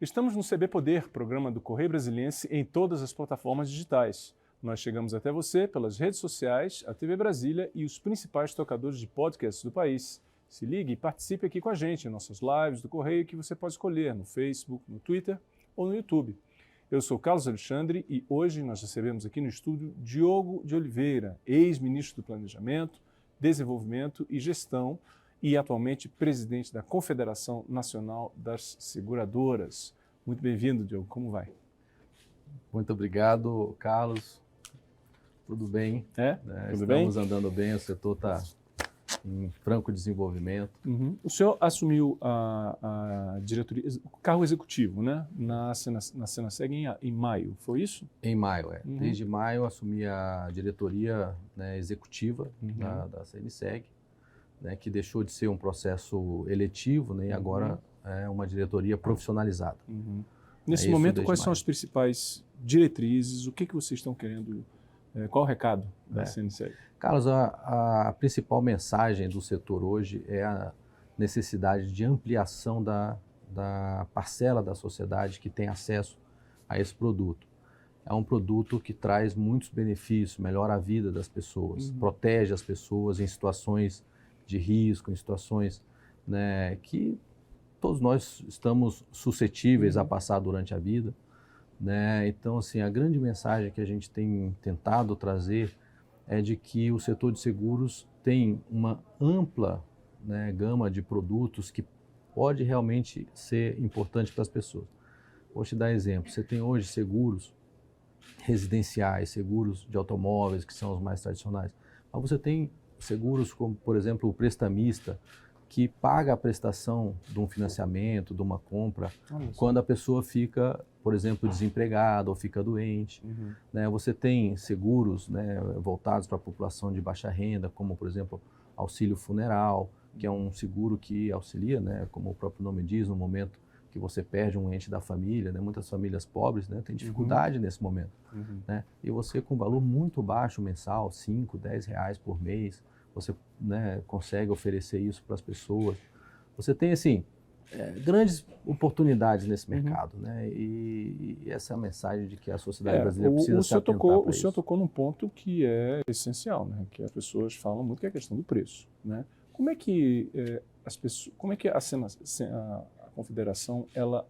Estamos no CB Poder, programa do Correio Brasiliense em todas as plataformas digitais. Nós chegamos até você pelas redes sociais, a TV Brasília e os principais tocadores de podcasts do país. Se ligue e participe aqui com a gente em nossas lives do Correio que você pode escolher no Facebook, no Twitter ou no YouTube. Eu sou Carlos Alexandre e hoje nós recebemos aqui no estúdio Diogo de Oliveira, ex-ministro do Planejamento, Desenvolvimento e Gestão e atualmente presidente da Confederação Nacional das Seguradoras. Muito bem-vindo, Diogo. Como vai? Muito obrigado, Carlos. Tudo bem? Tudo bem? Estamos andando bem, o setor está em franco desenvolvimento. O senhor assumiu a diretoria, o cargo executivo, né, na Senaseg em maio, foi isso? Em maio, é. Desde maio assumi a diretoria, né, executiva da CNSEG, né, que deixou de ser um processo eletivo, né, e agora é uma diretoria profissionalizada. Nesse momento, quais são as principais diretrizes? O que vocês estão querendo? Qual o recado da CNSEG? Carlos, a principal mensagem do setor hoje é a necessidade de ampliação da parcela da sociedade que tem acesso a esse produto. É um produto que traz muitos benefícios, melhora a vida das pessoas, protege as pessoas em situações de risco, em situações, né, que todos nós estamos suscetíveis a passar durante a vida, né? Então, assim, a grande mensagem que a gente tem tentado trazer é de que o setor de seguros tem uma ampla, né, gama de produtos que pode realmente ser importante para as pessoas. Vou te dar exemplo. Você tem hoje seguros residenciais, seguros de automóveis, que são os mais tradicionais, mas você tem seguros como, por exemplo, o prestamista, que paga a prestação de um financiamento, de uma compra, quando a pessoa fica, por exemplo, desempregada ou fica doente. Né? Você tem seguros, né, voltados para a população de baixa renda, como, por exemplo, auxílio funeral, que é um seguro que auxilia, né, como o próprio nome diz, no momento que você perde um ente da família. Né? Muitas famílias pobres, né, têm dificuldade nesse momento. Né? E você, com um valor muito baixo mensal, 5, 10 reais por mês, você, né, consegue oferecer isso para as pessoas. Você tem, assim, grandes oportunidades nesse mercado, né? E essa é a mensagem de que a sociedade brasileira precisa se atentar para isso. O senhor tocou num ponto que é essencial, né? Que as pessoas falam muito, que é a questão do preço, né? Como é que a Confederação ela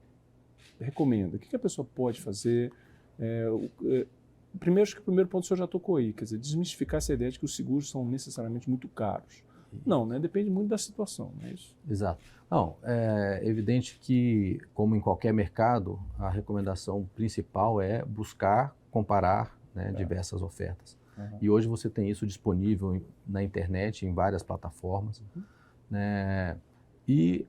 recomenda? O que a pessoa pode fazer? Primeiro, acho que o primeiro ponto o senhor já tocou aí, quer dizer, desmistificar essa ideia de que os seguros são necessariamente muito caros. Não, né? Depende muito da situação, não é isso? Exato. Não, é evidente que, como em qualquer mercado, a recomendação principal é buscar, comparar, né, diversas ofertas. E hoje você tem isso disponível na internet, em várias plataformas, né? E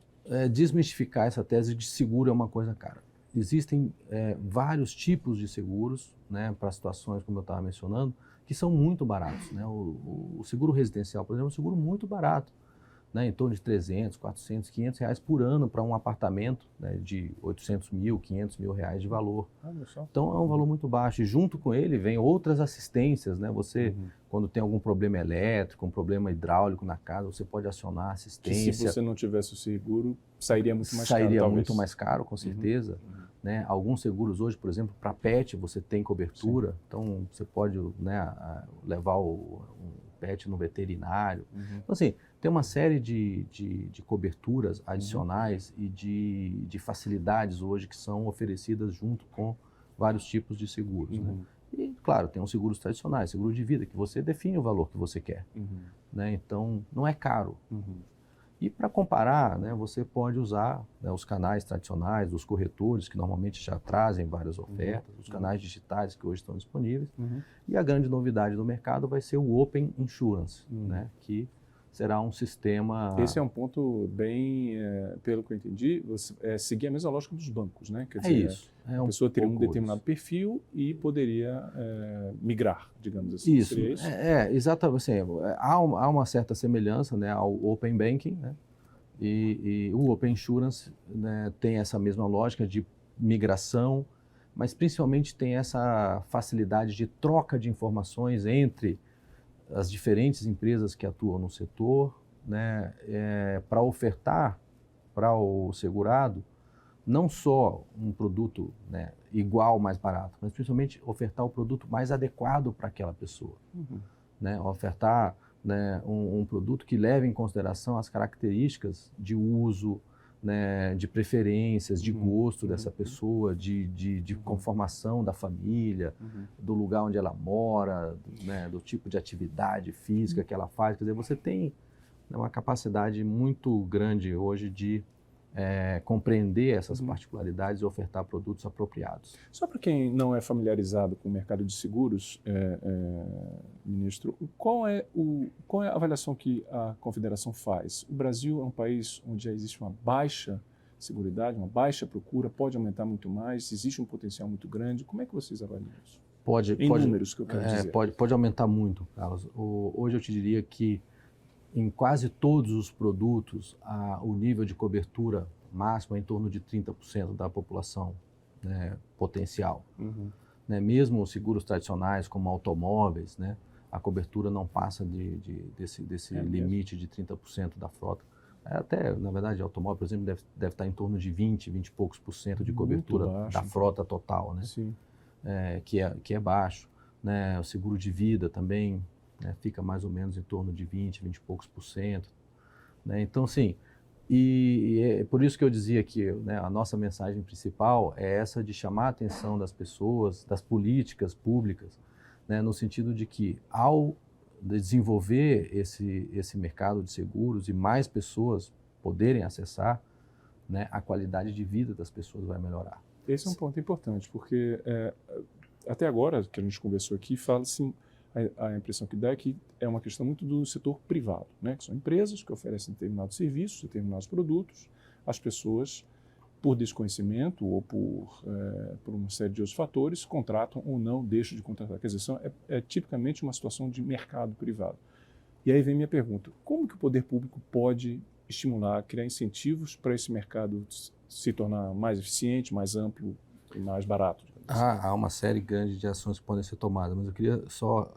desmistificar essa tese de seguro é uma coisa cara. Existem vários tipos de seguros, né, para situações como eu estava mencionando, que são muito baratos. Né? O seguro residencial, por exemplo, é um seguro muito barato, né, em torno de 300, 400, 500 reais por ano para um apartamento, né, de 800 mil, 500 mil reais de valor. Então é um valor muito baixo. E junto com ele vem outras assistências. Né? Você, quando tem algum problema elétrico, um problema hidráulico na casa, você pode acionar assistência. Que se você não tivesse o seguro, sairia muito mais caro, Sairia talvez. muito mais caro, com certeza. Né? Alguns seguros hoje, por exemplo, para pet, você tem cobertura. Então você pode, né, levar um pet no veterinário. Então, assim, tem uma série de coberturas adicionais e de facilidades hoje que são oferecidas junto com vários tipos de seguros. Né? E, claro, tem os seguros tradicionais, seguro de vida, que você define o valor que você quer. Né? Então, não é caro. E para comparar, né, você pode usar, né, os canais tradicionais dos corretores, que normalmente já trazem várias ofertas, os canais digitais que hoje estão disponíveis. E a grande novidade do mercado vai ser o Open Insurance, né, que será um sistema... Esse é um ponto bem, pelo que eu entendi, seguir a mesma lógica dos bancos, né? Quer dizer, isso. A pessoa teria um determinado perfil e poderia migrar, digamos assim. Isso. Seria isso? Exatamente. Assim, há uma certa semelhança, né, ao Open Banking, né? E o Open Insurance, né, tem essa mesma lógica de migração, mas principalmente tem essa facilidade de troca de informações entre as diferentes empresas que atuam no setor, né, para ofertar para o segurado não só um produto, né, igual, mais barato, mas principalmente ofertar o produto mais adequado para aquela pessoa. Né? Ofertar, né, um produto que leve em consideração as características de uso, né, de preferências, de gosto dessa pessoa, de conformação da família, do lugar onde ela mora, né, do tipo de atividade física que ela faz. Quer dizer, você tem, né, uma capacidade muito grande hoje de compreender essas particularidades e ofertar produtos apropriados. Só para quem não é familiarizado com o mercado de seguros, ministro, qual é a avaliação que a Confederação faz? O Brasil é um país onde já existe uma baixa seguridade, uma baixa procura, pode aumentar muito mais, existe um potencial muito grande. Como é que vocês avaliam isso? Em números, que eu quero dizer. Pode aumentar muito, Carlos. Hoje eu te diria que em quase todos os produtos, o nível de cobertura máximo é em torno de 30% da população, né, potencial. Né, mesmo os seguros tradicionais, como automóveis, né, a cobertura não passa desse limite de 30% da frota. Até, na verdade, automóvel, por exemplo, deve estar em torno de 20 e poucos por cento de cobertura da frota total, né? Sim. Que é baixo. Né? O seguro de vida também, né, fica mais ou menos em torno de 20 e poucos por cento. Né? Então, sim, e é por isso que eu dizia que, né, a nossa mensagem principal é essa de chamar a atenção das pessoas, das políticas públicas, né, no sentido de que, ao desenvolver esse mercado de seguros e mais pessoas poderem acessar, né, a qualidade de vida das pessoas vai melhorar. Esse é um ponto importante, porque até agora que a gente conversou aqui, fala-se, a impressão que dá é que é uma questão muito do setor privado, né? Que são empresas que oferecem determinados serviços, determinados produtos, as pessoas, por desconhecimento ou por uma série de outros fatores, contratam ou não, deixam de contratar. Quer dizer, é tipicamente uma situação de mercado privado. E aí vem minha pergunta, como que o poder público pode estimular, criar incentivos para esse mercado se tornar mais eficiente, mais amplo e mais barato? Há uma série grande de ações que podem ser tomadas, mas eu queria só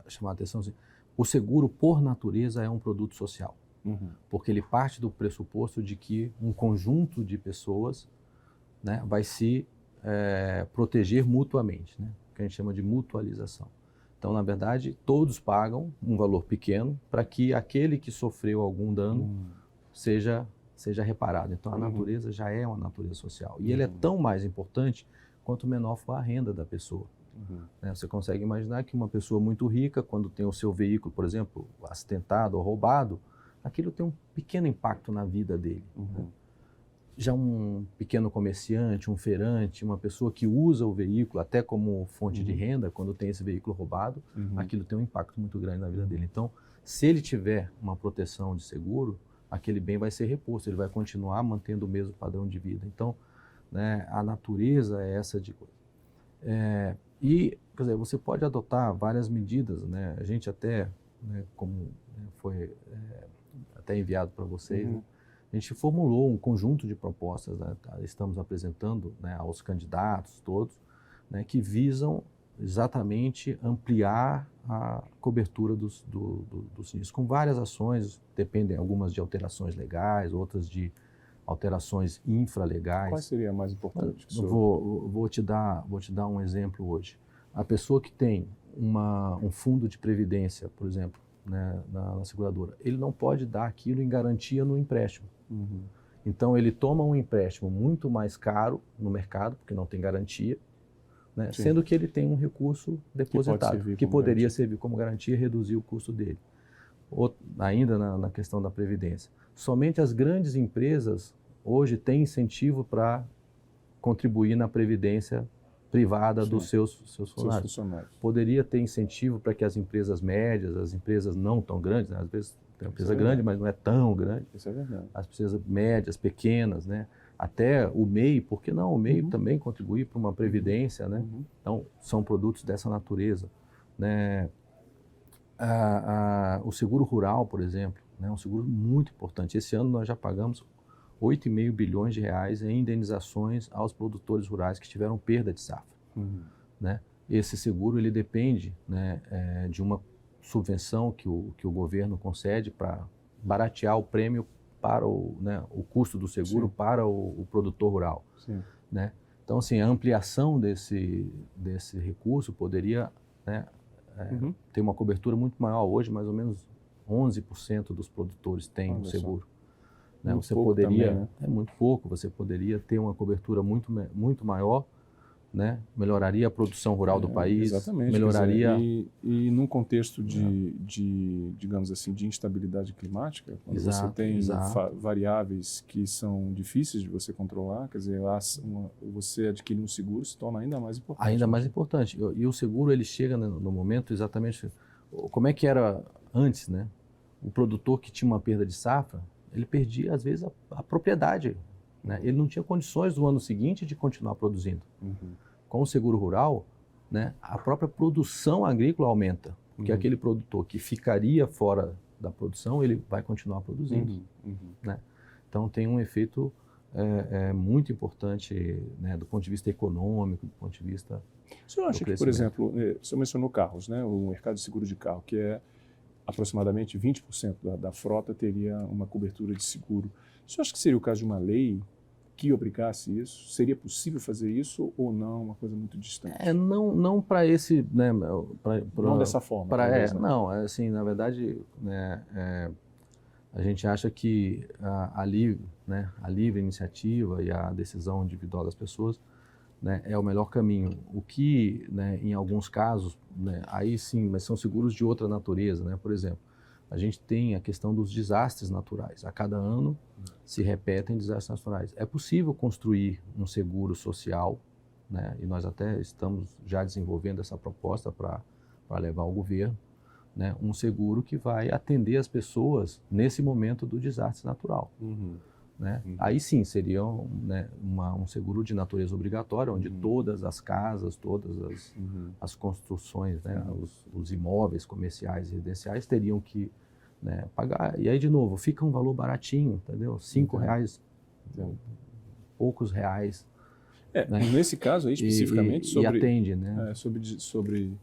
chamar a atenção assim, o seguro, por natureza, é um produto social, porque ele parte do pressuposto de que um conjunto de pessoas, né, vai se proteger mutuamente, né, que a gente chama de mutualização. Então, na verdade, todos pagam um valor pequeno para que aquele que sofreu algum dano seja reparado. Então, a natureza já é uma natureza social. E ele é tão mais importante quanto menor for a renda da pessoa. Né? Você consegue imaginar que uma pessoa muito rica, quando tem o seu veículo, por exemplo, acidentado ou roubado, aquilo tem um pequeno impacto na vida dele. Né? Já um pequeno comerciante, um feirante, uma pessoa que usa o veículo até como fonte de renda, quando tem esse veículo roubado, aquilo tem um impacto muito grande na vida dele. Então, se ele tiver uma proteção de seguro, aquele bem vai ser reposto, ele vai continuar mantendo o mesmo padrão de vida. Então, né, a natureza é essa de coisa. E, quer dizer, você pode adotar várias medidas, né? A gente até, né, como foi até enviado para vocês, né? A gente formulou um conjunto de propostas, né, estamos apresentando, né, aos candidatos todos, né, que visam exatamente ampliar a cobertura dos sinistros, com várias ações, dependem algumas de alterações legais, outras de alterações infralegais. Qual seria a mais importante? Vou te dar um exemplo hoje. A pessoa que tem um fundo de previdência, por exemplo, né, na seguradora, ele não pode dar aquilo em garantia no empréstimo. Então, ele toma um empréstimo muito mais caro no mercado, porque não tem garantia, né, sendo que ele tem um recurso depositado, que poderia servir como garantia e reduzir o custo dele. Ainda na questão da previdência. Somente as grandes empresas hoje têm incentivo para contribuir na previdência privada dos seus funcionários. Poderia ter incentivo para que as empresas médias, as empresas não tão grandes, né? Às vezes tem uma empresa grande, mas não é tão grande. Isso é verdade. As empresas médias, pequenas, né? Até o MEI, por que não? O MEI também contribuir para uma previdência, né? Então, são produtos dessa natureza, né? O seguro rural, por exemplo, né, é um seguro muito importante. Esse ano nós já pagamos 8,5 bilhões de reais em indenizações aos produtores rurais que tiveram perda de safra. Né? Esse seguro ele depende, né, de uma subvenção que o governo concede para baratear o prêmio para o custo do seguro para o produtor rural. Sim. Né? Então, assim, a ampliação desse recurso poderia, né, ter uma cobertura muito maior. Hoje, mais ou menos 11% dos produtores têm um seguro. Né? Muito Você pouco poderia, também, né? é muito pouco, você poderia ter uma cobertura muito maior, né? Melhoraria a produção rural do país, Exatamente. melhoraria... E num contexto digamos assim, de instabilidade climática, quando você tem variáveis que são difíceis de você controlar, quer dizer, você adquirir um seguro se torna ainda mais importante. Ainda mais importante. E o seguro, ele chega no momento exatamente... Como é que era antes, né? O produtor que tinha uma perda de safra, ele perdia, às vezes, a propriedade. Né? Ele não tinha condições no ano seguinte de continuar produzindo. Com o seguro rural, né, a própria produção agrícola aumenta, porque aquele produtor que ficaria fora da produção, ele vai continuar produzindo. Né? Então tem um efeito muito importante, né, do ponto de vista econômico, do ponto de vista... O senhor acha que, por exemplo, o senhor mencionou carros, né, o mercado de seguro de carro, que é aproximadamente 20% da frota teria uma cobertura de seguro. O senhor acha que seria o caso de uma lei que obrigasse isso? Seria possível fazer isso ou não? Uma coisa muito distante? Não para esse... Né, não dessa forma. Talvez, né? Não, assim, na verdade, né, a gente acha que a livre iniciativa e a decisão individual das pessoas, né, é o melhor caminho. O que, né, em alguns casos, né, aí sim, mas são seguros de outra natureza, né? Por exemplo, a gente tem a questão dos desastres naturais. A cada ano se repetem desastres naturais. É possível construir um seguro social, né? E nós até estamos já desenvolvendo essa proposta para levar ao governo, né? Um seguro que vai atender as pessoas nesse momento do desastre natural. Né? Aí sim seria um seguro de natureza obrigatória, onde todas as casas, todas as construções, né, os imóveis comerciais e residenciais teriam que, né, pagar. E aí, de novo, fica um valor baratinho, entendeu? R$5, poucos reais. Né? Nesse caso aí, especificamente, e atende, né? sobre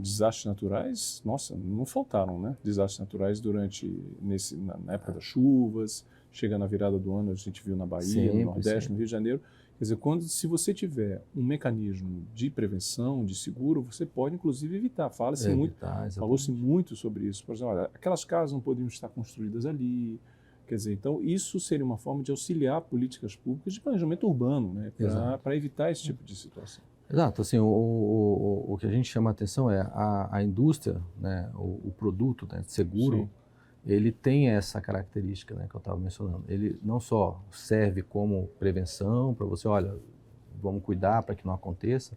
desastres naturais, nossa, não faltaram, né? Desastres naturais na época das chuvas, chega na virada do ano, a gente viu na Bahia, no Nordeste, no Rio de Janeiro. Quer dizer, se você tiver um mecanismo de prevenção, de seguro, você pode, inclusive, evitar. Falou-se muito sobre isso. Por exemplo, olha, aquelas casas não poderiam estar construídas ali. Quer dizer, então, isso seria uma forma de auxiliar políticas públicas de planejamento urbano, né, para evitar esse tipo de situação. Exato. Assim, o que a gente chama a atenção é a indústria, né, o produto, né, seguro, ele tem essa característica, né, que eu estava mencionando. Ele não só serve como prevenção para você, olha, vamos cuidar para que não aconteça,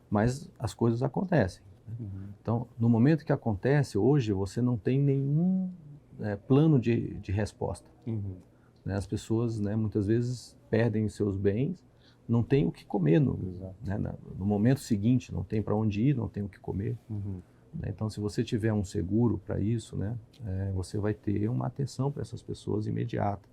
mas as coisas acontecem. Né? Então, no momento que acontece, hoje você não tem nenhum plano de resposta. Né? As pessoas, né, muitas vezes perdem seus bens, não tem o que comer no momento seguinte, não tem para onde ir, não tem o que comer. Então, se você tiver um seguro para isso, né, você vai ter uma atenção para essas pessoas imediata.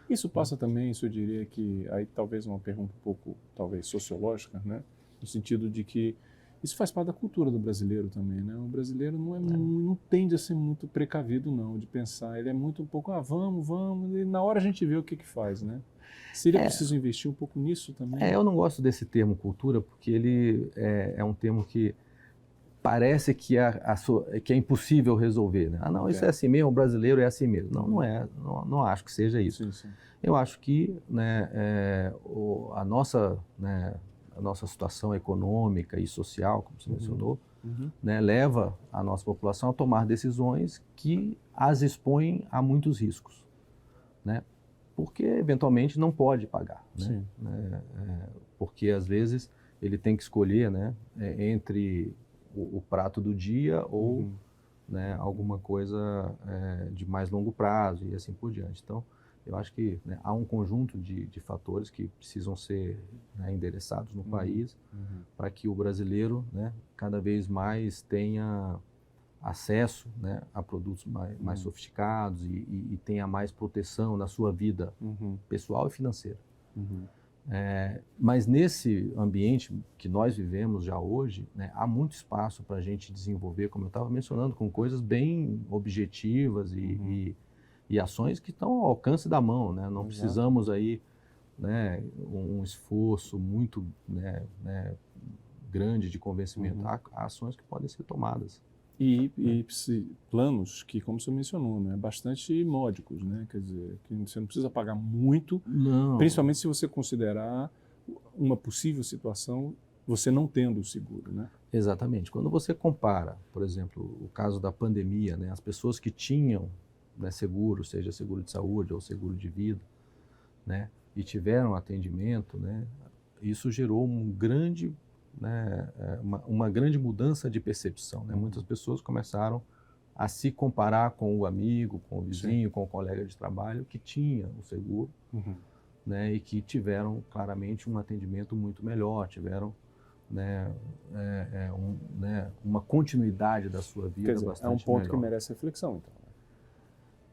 Isso passa também, isso eu diria que, aí talvez uma pergunta um pouco, talvez, sociológica, né, no sentido de que isso faz parte da cultura do brasileiro também, né? O brasileiro não tende a ser muito precavido, não, de pensar. Ele é muito um pouco, vamos, e na hora a gente vê o que faz, né? Seria preciso investir um pouco nisso também? Eu não gosto desse termo cultura, porque ele é um termo que parece que é impossível resolver. Né? Não, isso é assim mesmo, o brasileiro é assim mesmo. Não é, não acho que seja isso. Sim. Eu acho que, né, a nossa situação econômica e social, como você mencionou, né, leva a nossa população a tomar decisões que as expõem a muitos riscos, né? Porque eventualmente não pode pagar, né? Porque às vezes ele tem que escolher, né, entre o prato do dia ou, né, alguma coisa de mais longo prazo e assim por diante. Então, eu acho que, né, há um conjunto de fatores que precisam ser, né, endereçados no país para que o brasileiro, né, cada vez mais tenha acesso, né, a produtos mais sofisticados e tenha mais proteção na sua vida pessoal e financeira. Mas nesse ambiente que nós vivemos já hoje, né, há muito espaço para a gente desenvolver, como eu estava mencionando, com coisas bem objetivas e e ações que estão ao alcance da mão, né? Não Exato. precisamos aí, né, um esforço muito, né, grande de convencimento. Há ações que podem ser tomadas. E planos que, como você mencionou, né, bastante módicos, né? Quer dizer, que você não precisa pagar muito, Não. principalmente se você considerar uma possível situação você não tendo o seguro, né? Exatamente. Quando você compara, por exemplo, o caso da pandemia, né, as pessoas que tinham, né, seguro, seja seguro de saúde ou seguro de vida, né, e tiveram atendimento, né, isso gerou uma grande mudança de percepção, né? Muitas pessoas começaram a se comparar com o amigo, com o vizinho, com o colega de trabalho que tinha o seguro, né, e que tiveram claramente um atendimento muito melhor, tiveram, né, uma continuidade da sua vida. Quer dizer, bastante é um ponto melhor. que merece reflexão, então.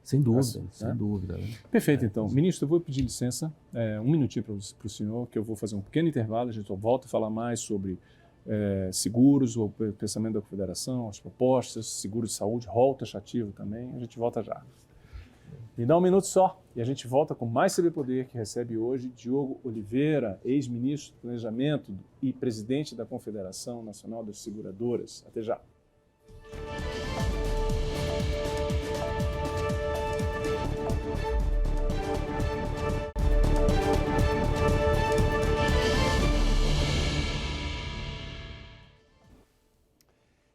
Sem dúvida, assim, sem né? dúvida. Né? Perfeito, então. Ministro, eu vou pedir licença, um minutinho para o senhor, que eu vou fazer um pequeno intervalo, a gente volta a falar mais sobre seguros, o pensamento da Confederação, as propostas, seguro de saúde, rol taxativo também, a gente volta já. Me dá um minuto só e a gente volta com mais CB Poder, que recebe hoje Diogo Oliveira, ex-ministro do Planejamento e presidente da Confederação Nacional das Seguradoras. Até já.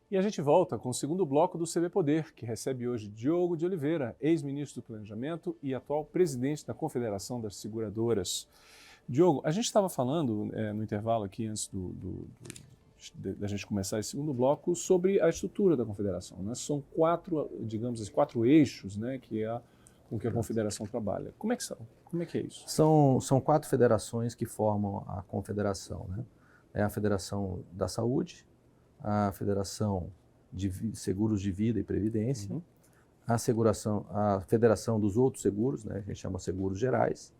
E a gente volta com o segundo bloco do CB Poder, que recebe hoje Diogo de Oliveira, ex-ministro do Planejamento e atual presidente da Confederação das Seguradoras. Diogo, a gente estava falando no intervalo aqui, antes da gente começar esse segundo bloco, sobre a estrutura da Confederação, né? São quatro, digamos assim, 4 eixos, né, com que a Confederação trabalha. Como é que são? Como é que é isso? São 4 federações que formam a Confederação, né? É a Federação da Saúde, a Federação de Seguros de Vida e Previdência, a Federação dos Outros Seguros, né, que a gente chama Seguros Gerais,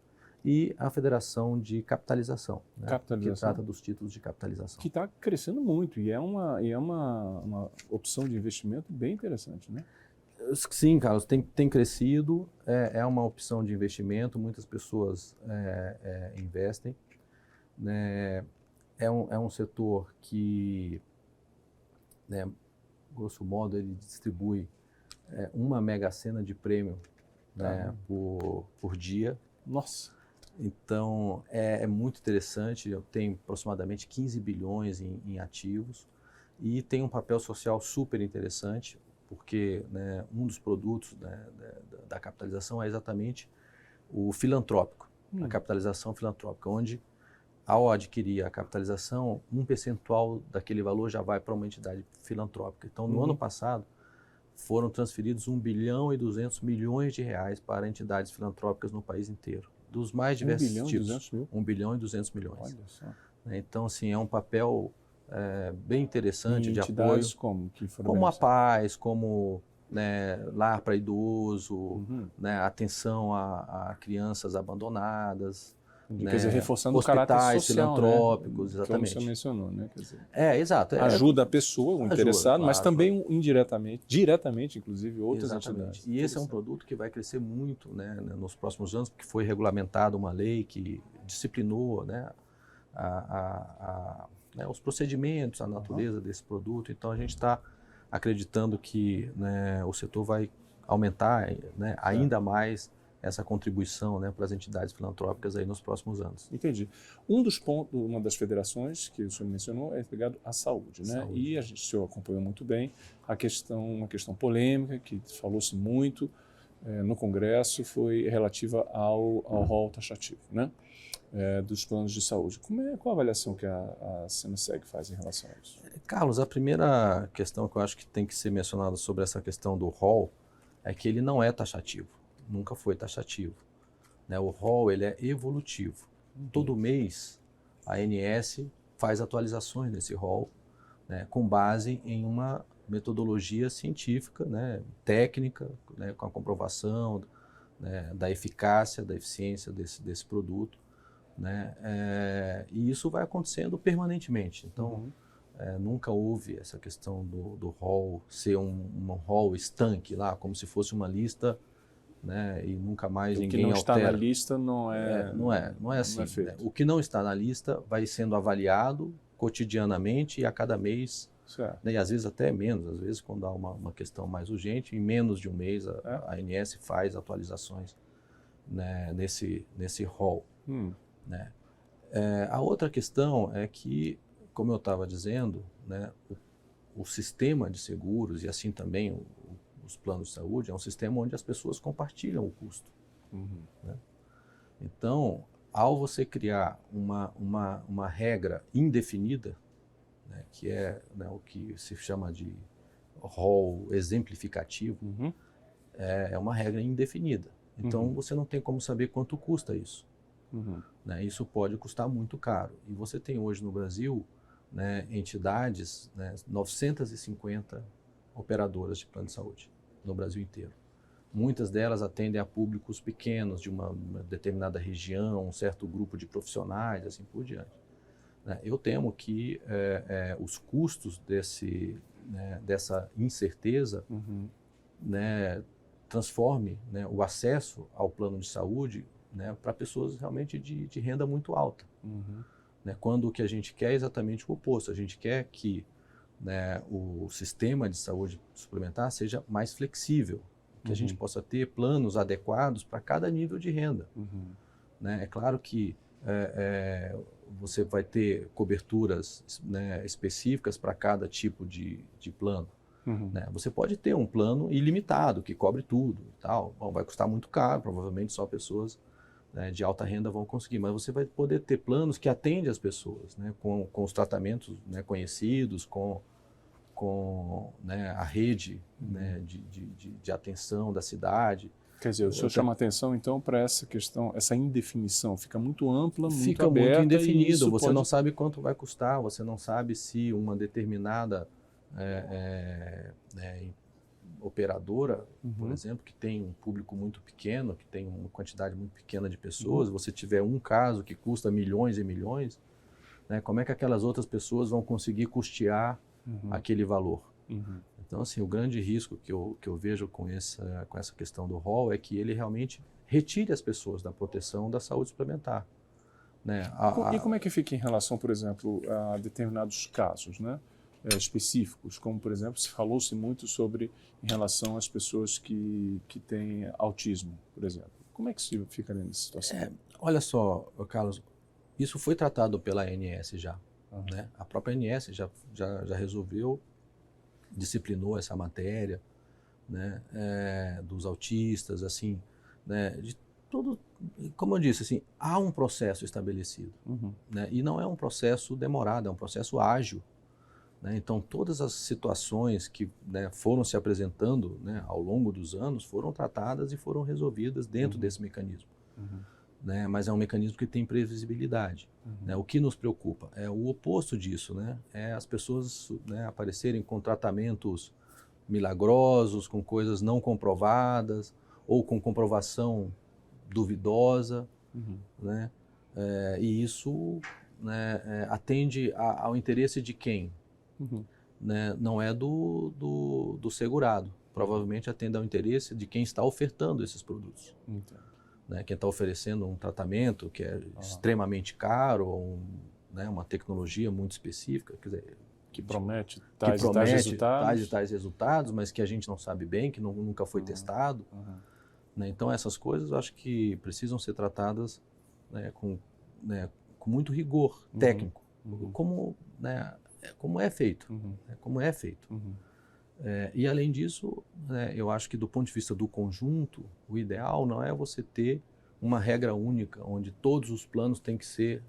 e a Federação de Capitalização, né, que trata dos títulos de capitalização. Que está crescendo muito e é uma opção de investimento bem interessante, né? Sim, Carlos, tem crescido, é uma opção de investimento, muitas pessoas investem, né, é um setor que, né, grosso modo, ele distribui uma mega-sena de prêmio, né, por dia. Nossa! Então, é muito interessante. Eu tenho aproximadamente 15 bilhões em ativos e tem um papel social super interessante, porque, né, um dos produtos, né, da capitalização é exatamente o filantrópico, a capitalização filantrópica, onde, ao adquirir a capitalização, um percentual daquele valor já vai para uma entidade filantrópica. Então, no ano passado, foram transferidos 1 bilhão e 200 milhões de reais para entidades filantrópicas no país inteiro, dos mais diversos tipos. 1 bilhão e 200 mil? 1 bilhão e 200 milhões. Olha só. Então, assim, é um papel bem interessante de apoio. Entidades como a Paz, como, né, lar para idoso, né, atenção a crianças abandonadas, quer dizer, reforçando o caráter social, filantrópicos, né? Exatamente. Como você mencionou, né? Quer dizer, exato. Ajuda a pessoa, o interessado, claro, mas também diretamente, inclusive, outras entidades. E esse é um produto que vai crescer muito, né, nos próximos anos, porque foi regulamentada uma lei que disciplinou, né, né, os procedimentos, a natureza desse produto. Então, a gente está acreditando que, né, o setor vai aumentar, né, ainda mais essa contribuição, né, para as entidades filantrópicas aí nos próximos anos. Entendi. Uma das federações que o senhor mencionou é ligado à saúde, né? Saúde. E o senhor acompanhou muito bem uma questão polêmica que falou-se muito no Congresso, foi relativa ao rol taxativo, né? Dos planos de saúde. Qual a avaliação que a CNSEG faz em relação a isso? Carlos, a primeira questão que eu acho que tem que ser mencionada sobre essa questão do rol é que ele não é taxativo. Nunca foi taxativo, né? O rol, ele é evolutivo. Todo mês a ANS faz atualizações desse rol, né, com base em uma metodologia científica, né, técnica, né, com a comprovação, né, da eficácia, da eficiência desse produto, né, e isso vai acontecendo permanentemente. Então, nunca houve essa questão do rol ser um rol estanque lá, como se fosse uma lista, né, e nunca mais O ninguém que não está altera. na lista não é... Não é assim. feito. O que não está na lista vai sendo avaliado cotidianamente e a cada mês, Certo. né, e às vezes até menos, às vezes quando há uma questão mais urgente, em menos de um mês a ANS faz atualizações, né, nesse rol. Né. A outra questão é que, como eu estava dizendo, né, o sistema de seguros e assim também os planos de saúde é um sistema onde as pessoas compartilham o custo. Né. Então, ao você criar uma regra indefinida, né, que é, né, o que se chama de rol exemplificativo, é uma regra indefinida. Então, você não tem como saber quanto custa isso. Né, isso pode custar muito caro. E você tem hoje no Brasil, né, entidades, né, 950 operadoras de plano de saúde no Brasil inteiro. Muitas delas atendem a públicos pequenos de uma determinada região, um certo grupo de profissionais, assim por diante. Né, eu temo que os custos dessa incerteza, né, transforme, né, o acesso ao plano de saúde, né, para pessoas realmente de renda muito alta. Né, quando o que a gente quer é exatamente o oposto. A gente quer que, né, o sistema de saúde suplementar seja mais flexível, que a gente possa ter planos adequados para cada nível de renda. Né, é claro que você vai ter coberturas, né, específicas para cada tipo de plano. Né, você pode ter um plano ilimitado que cobre tudo, tal. Bom, vai custar muito caro, provavelmente só pessoas, né, de alta renda vão conseguir, mas você vai poder ter planos que atendem as pessoas, né, com os tratamentos, né, conhecidos, com né, a rede, né, de atenção da cidade. Quer dizer, o senhor chama atenção então para essa questão, essa indefinição, fica muito ampla, muito fica aberta. Muito indefinido, você pode... não sabe quanto vai custar, você não sabe se uma determinada operadora, por exemplo, que tem um público muito pequeno, que tem uma quantidade muito pequena de pessoas, você tiver um caso que custa milhões e milhões, né, como é que aquelas outras pessoas vão conseguir custear aquele valor? Então, assim, o grande risco que eu vejo com essa questão do rol é que ele realmente retire as pessoas da proteção da saúde suplementar. Né? E como é que fica em relação, por exemplo, a determinados casos, né? Específicos, como, por exemplo, se falou-se muito sobre em relação às pessoas que têm autismo, por exemplo. Como é que se fica nessa situação? Olha só, Carlos, isso foi tratado pela ANS já. Né? A própria ANS já resolveu, disciplinou essa matéria, né? Dos autistas, assim, né? De tudo, como eu disse, assim, há um processo estabelecido, né? E não é um processo demorado, é um processo ágil. Né? Então, todas as situações que, né, foram se apresentando, né, ao longo dos anos foram tratadas e foram resolvidas dentro desse mecanismo. Né? Mas é um mecanismo que tem previsibilidade. Né? O que nos preocupa é o oposto disso, né? É as pessoas, né, aparecerem com tratamentos milagrosos, com coisas não comprovadas ou com comprovação duvidosa. Né? E isso, né, atende ao interesse de quem? Né, não é do segurado, provavelmente atende ao interesse de quem está ofertando esses produtos. Né, quem está oferecendo um tratamento que é extremamente caro, ou né, uma tecnologia muito específica, quer dizer, que promete tais resultados. e tais resultados, mas que a gente não sabe bem, que nunca foi testado. Né, então essas coisas eu acho que precisam ser tratadas, né, com muito rigor técnico, como, né, como é feito. Como é feito. E além disso, né, eu acho que do ponto de vista do conjunto, o ideal não é você ter uma regra única, onde todos os planos têm que ser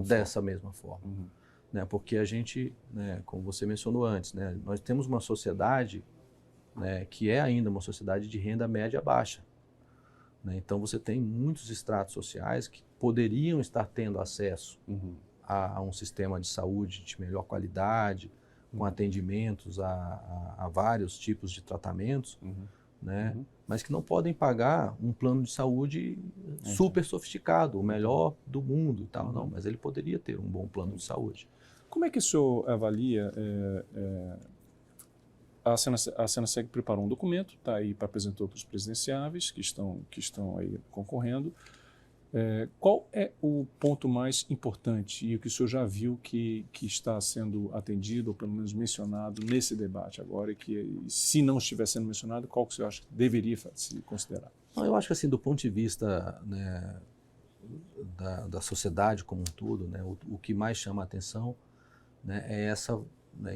dessa mesma forma. Né, porque a gente, né, como você mencionou antes, né, nós temos uma sociedade, né, que é ainda uma sociedade de renda média baixa. Né, então você tem muitos estratos sociais que poderiam estar tendo acesso a um sistema de saúde de melhor qualidade, com atendimentos a vários tipos de tratamentos, né? Mas que não podem pagar um plano de saúde super sofisticado, o melhor do mundo e tal. Não, mas ele poderia ter um bom plano de saúde. Como é que o senhor avalia a Senaseg preparou um documento, está aí para apresentar para os presidenciáveis que estão aí concorrendo. Qual é o ponto mais importante e o que o senhor já viu que está sendo atendido, ou pelo menos mencionado nesse debate agora, e que, se não estiver sendo mencionado, qual que o senhor acha que deveria se considerar? Não, eu acho que, assim, do ponto de vista, né, da sociedade como um todo, né, o que mais chama a atenção, né, é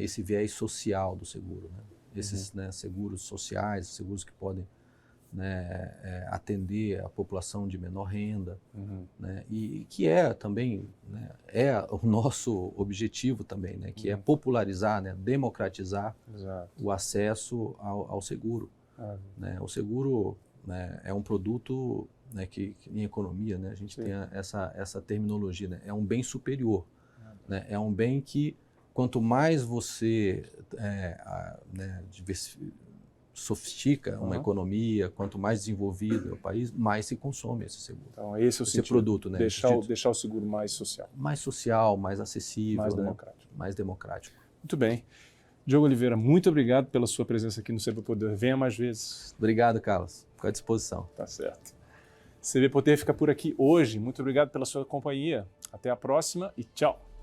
esse viés social do seguro, né? Esses, né, seguros sociais, seguros que podem, né, atender a população de menor renda, né, e que é também, né, é o nosso objetivo também, né, que é popularizar, né, democratizar o acesso ao seguro. Né? O seguro, né, é um produto, né, que em economia, né, a gente tem essa terminologia, né, é um bem superior, né, é um bem que quanto mais você né, sofistica uma economia, quanto mais desenvolvido é o país, mais se consome esse seguro. Então, esse é o sentido, produto, né? Deixar o seguro mais social. Mais social, mais acessível, mais né? democrático. Mais democrático. Muito bem. Diogo Oliveira, muito obrigado pela sua presença aqui no CB Poder. Venha mais vezes. Obrigado, Carlos. Fico à disposição. Tá certo. CB Poder fica por aqui hoje. Muito obrigado pela sua companhia. Até a próxima e tchau.